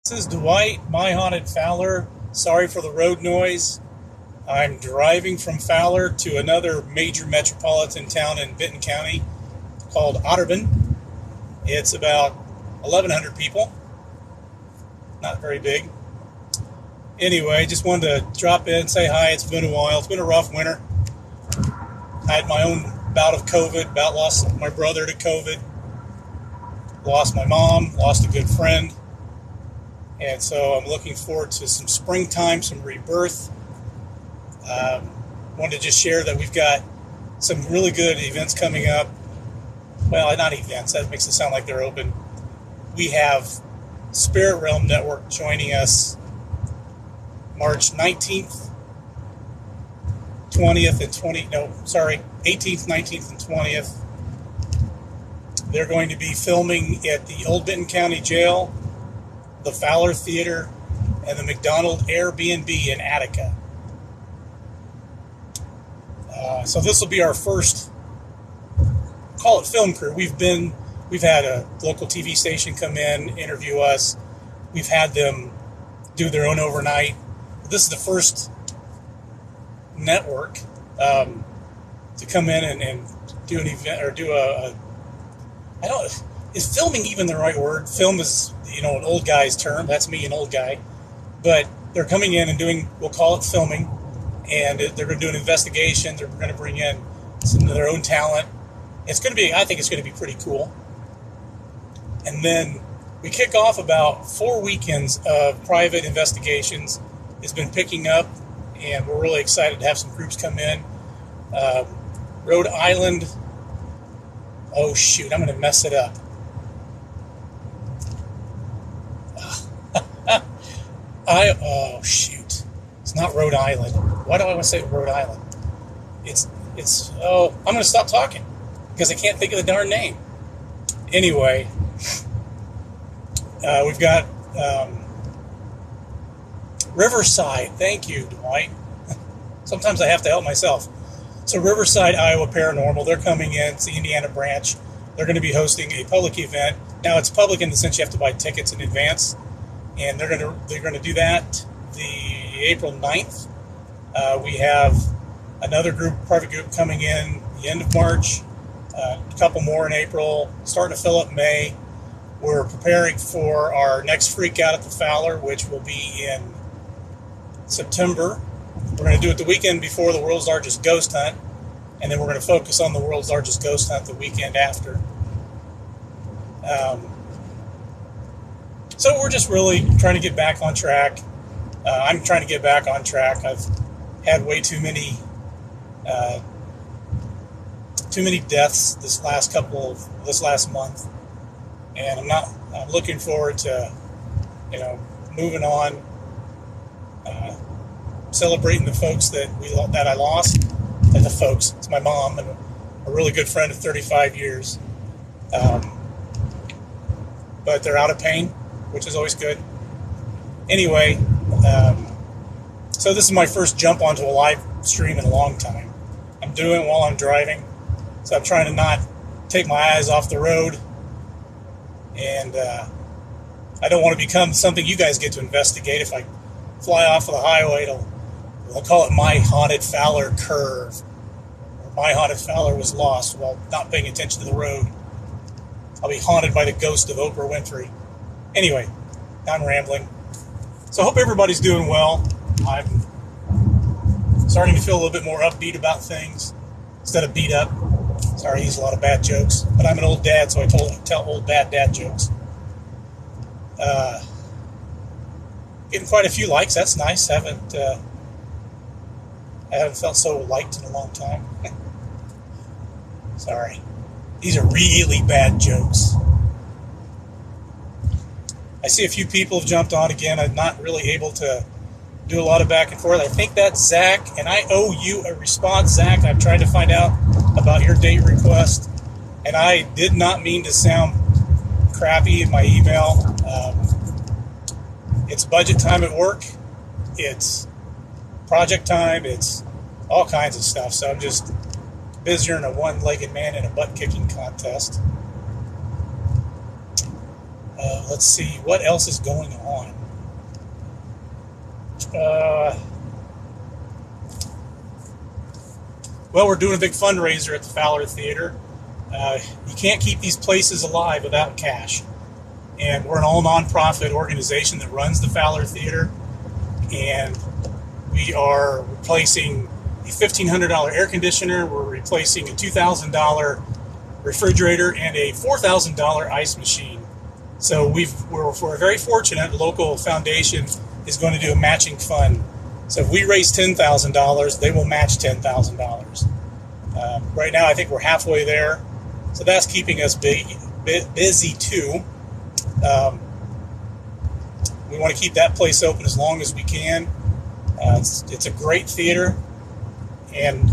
This is Dwight, My Haunted Fowler. Sorry for the road noise. I'm driving from Fowler to another major metropolitan town in Benton County called Otterburn. It's about 1,100 people. Not very big. Anyway, just wanted to drop in, say hi. It's been a while. It's been a rough winter. I had my own bout of COVID, lost my brother to COVID, lost my mom, lost a good friend. And so I'm looking forward to some springtime, some rebirth. Wanted to just share that we've got some really good events coming up. Well, not events, that makes it sound like they're open. We have Spirit Realm Network joining us March 19th, 20th, and 18th, 19th, and 20th. They're going to be filming at the Old Benton County Jail, the Fowler Theater, and the McDonald Airbnb in Attica. So this will be our first, call it film crew. We've had a local TV station come in, interview us. We've had them do their own overnight. This is the first network to come in and do an event or do is filming even the right word? Film is, an old guy's term. That's me, an old guy. But they're coming in and doing, we'll call it filming, and they're going to do an investigation. They're going to bring in some of their own talent. I think it's going to be pretty cool. And then we kick off about 4 weekends of private investigations. It's been picking up, and we're really excited to have some groups come in. Rhode Island. Oh, shoot, I'm going to mess it up. Oh, shoot. It's not Rhode Island. Why do I want to say Rhode Island? I'm going to stop talking because I can't think of the darn name. Anyway, we've got Riverside. Thank you, Dwight. Sometimes I have to help myself. So Riverside, Iowa Paranormal, they're coming in. It's the Indiana branch. They're going to be hosting a public event. Now, it's public in the sense you have to buy tickets in advance. And they're going to do that the April 9th. We have another private group coming in the end of March, a couple more in April, starting to fill up May. We're preparing for our next Freak Out at the Fowler, which will be in September. We're going to do it the weekend before the world's largest ghost hunt, and then we're going to focus on the world's largest ghost hunt the weekend after. So we're just really trying to get back on track. I'm trying to get back on track. I've had way too many deaths this last month, and I'm looking forward to, moving on, celebrating the folks that I lost, and the folks. It's my mom and a really good friend of 35 years. But they're out of pain, which is always good. Anyway, so this is my first jump onto a live stream in a long time. I'm doing it while I'm driving, so I'm trying to not take my eyes off the road, and I don't want to become something you guys get to investigate. If I fly off of the highway, they'll call it My Haunted Fowler Curve, or My Haunted Fowler was lost while not paying attention to the road. I'll be haunted by the ghost of Oprah Winfrey. Anyway, I'm rambling. So I hope everybody's doing well. I'm starting to feel a little bit more upbeat about things instead of beat up. Sorry, I use a lot of bad jokes, but I'm an old dad, so I tell old bad dad jokes. Getting quite a few likes. That's nice. I haven't felt so liked in a long time. Sorry. These are really bad jokes. I see a few people have jumped on again. I'm not really able to do a lot of back and forth. I think that's Zach, and I owe you a response, Zach. I've tried to find out about your date request, and I did not mean to sound crappy in my email. It's budget time at work. It's project time. It's all kinds of stuff. So I'm just busier than a one-legged man in a butt-kicking contest. Let's see, what else is going on? Uh, well, we're doing a big fundraiser at the Fowler Theater. You can't keep these places alive without cash. And we're an all nonprofit organization that runs the Fowler Theater. And we are replacing a $1,500 air conditioner. We're replacing a $2,000 refrigerator and a $4,000 ice machine. So we're very fortunate. The local foundation is going to do a matching fund. So if we raise $10,000, they will match $10,000. Right now, I think we're halfway there. So that's keeping us busy too. We want to keep that place open as long as we can. It's a great theater, and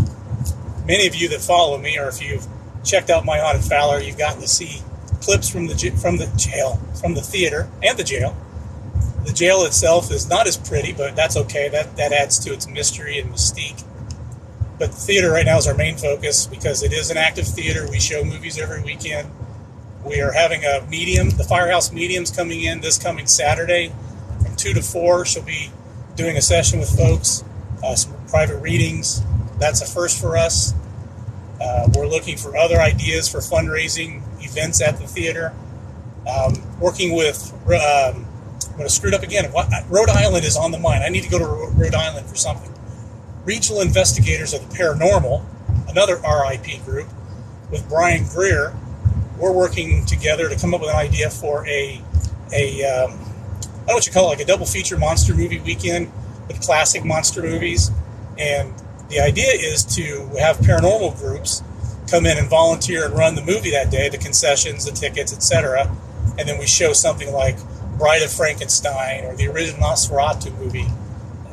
many of you that follow me, or if you've checked out my Haunted Fowler, you've gotten to see clips from the theater and the jail. The jail itself is not as pretty, but that's okay. That adds to its mystery and mystique. But the theater right now is our main focus because it is an active theater. We show movies every weekend. We are having a medium. The Firehouse Medium's coming in this coming Saturday from 2 to 4. She'll be doing a session with folks, some private readings. That's a first for us. We're looking for other ideas for fundraising events at the theater. Working with, I'm going to screw it up again. Rhode Island is on the mind. I need to go to Rhode Island for something. Regional Investigators of the Paranormal, another RIP group, with Brian Greer. We're working together to come up with an idea for I don't know what you call it, like a double feature monster movie weekend with classic monster movies. And the idea is to have paranormal groups come in and volunteer and run the movie that day, the concessions, the tickets, etc. And then we show something like Bride of Frankenstein or the original Nosferatu movie.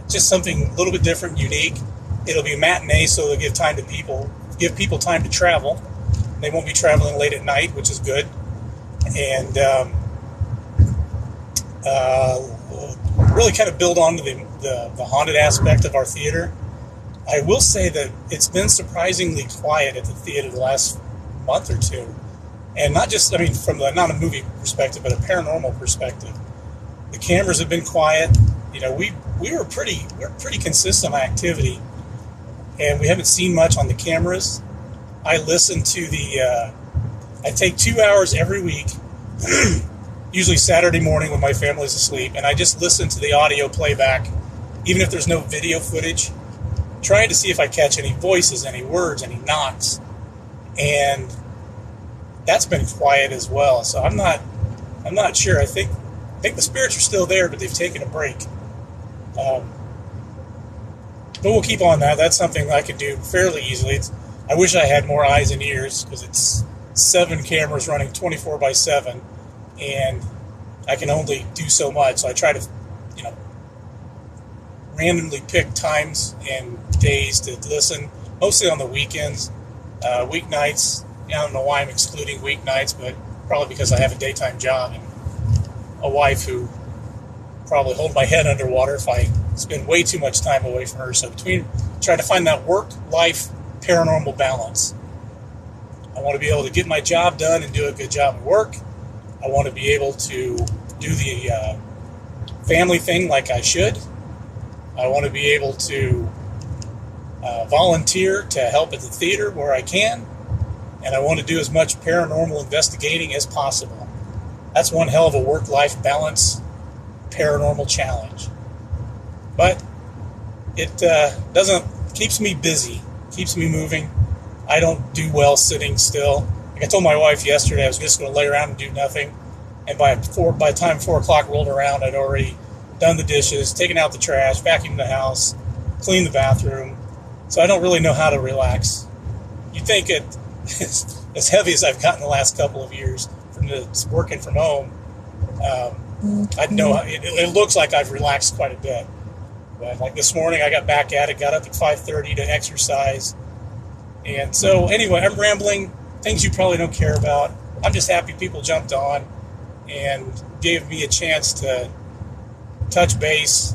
Just something a little bit different, unique. It'll be a matinee, so it'll give people time to travel. They won't be traveling late at night, which is good. And really kind of build on to the haunted aspect of our theater. I will say that it's been surprisingly quiet at the theater the last month or two. And not just, from not a movie perspective, but a paranormal perspective. The cameras have been quiet. We're pretty consistent on activity, and we haven't seen much on the cameras. I listen to I take 2 hours every week, usually Saturday morning when my family's asleep, and I just listen to the audio playback, even if there's no video footage, trying to see if I catch any voices, any words, any knocks, and that's been quiet as well. So I'm not sure. I think the spirits are still there, but they've taken a break. But we'll keep on that. That's something I can do fairly easily. I wish I had more eyes and ears because it's 7 cameras running 24/7, and I can only do so much. So I try to, randomly pick times and days to listen, mostly on the weekends. Weeknights, I don't know why I'm excluding weeknights, but probably because I have a daytime job and a wife who probably hold my head underwater if I spend way too much time away from her. So trying to find that work-life paranormal balance. I want to be able to get my job done and do a good job at work. I want to be able to do the family thing like I should. I want to be able to volunteer to help at the theater where I can. And I want to do as much paranormal investigating as possible. That's one hell of a work-life balance paranormal challenge. But it keeps me busy, keeps me moving. I don't do well sitting still. Like I told my wife yesterday, I was just going to lay around and do nothing. And by the time 4 o'clock rolled around, I'd already done the dishes, taken out the trash, vacuumed the house, cleaned the bathroom. So I don't really know how to relax. You'd think it, as heavy as I've gotten the last couple of years from working from home, I'd know it looks like I've relaxed quite a bit. But like this morning, I got back at it, got up at 5:30 to exercise. And so anyway, I'm rambling, things you probably don't care about. I'm just happy people jumped on and gave me a chance to touch base.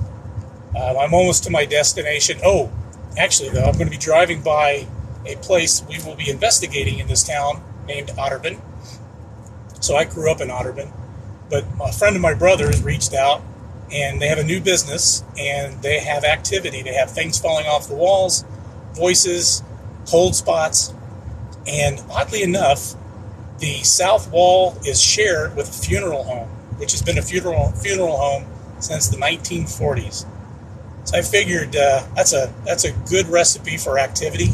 I'm almost to my destination. Oh, actually, though, I'm going to be driving by a place we will be investigating in this town named Otterburn. So I grew up in Otterburn, but a friend of my brother's reached out and they have a new business, and they have activity. They have things falling off the walls, voices, cold spots, and oddly enough, the south wall is shared with a funeral home, which has been a funeral home since the 1940s. So I figured that's a good recipe for activity.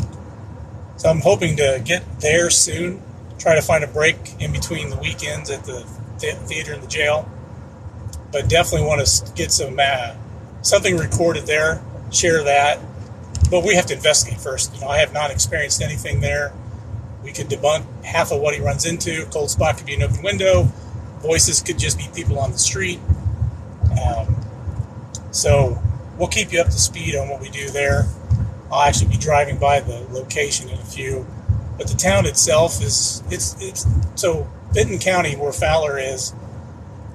So I'm hoping to get there soon. Try to find a break in between the weekends at the theater and the jail. But definitely want to get something recorded there, share that. But we have to investigate first. I have not experienced anything there. We could debunk half of what he runs into. Cold spot could be an open window. Voices could just be people on the street. So we'll keep you up to speed on what we do there. I'll actually be driving by the location in a few. But the town itself it's so Benton County, where Fowler is,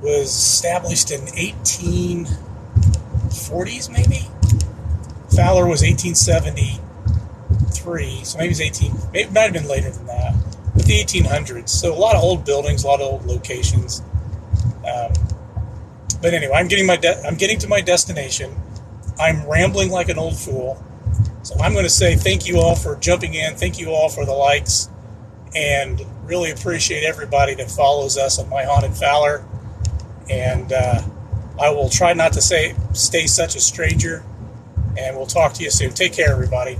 was established in 1840s maybe. Fowler was 1873, so maybe it might have been later than that, but the 1800s. So a lot of old buildings, a lot of old locations. But anyway, I'm getting to my destination. I'm rambling like an old fool. So I'm going to say thank you all for jumping in. Thank you all for the likes, and really appreciate everybody that follows us on My Haunted Fowler. And I will try not to stay such a stranger. And we'll talk to you soon. Take care, everybody.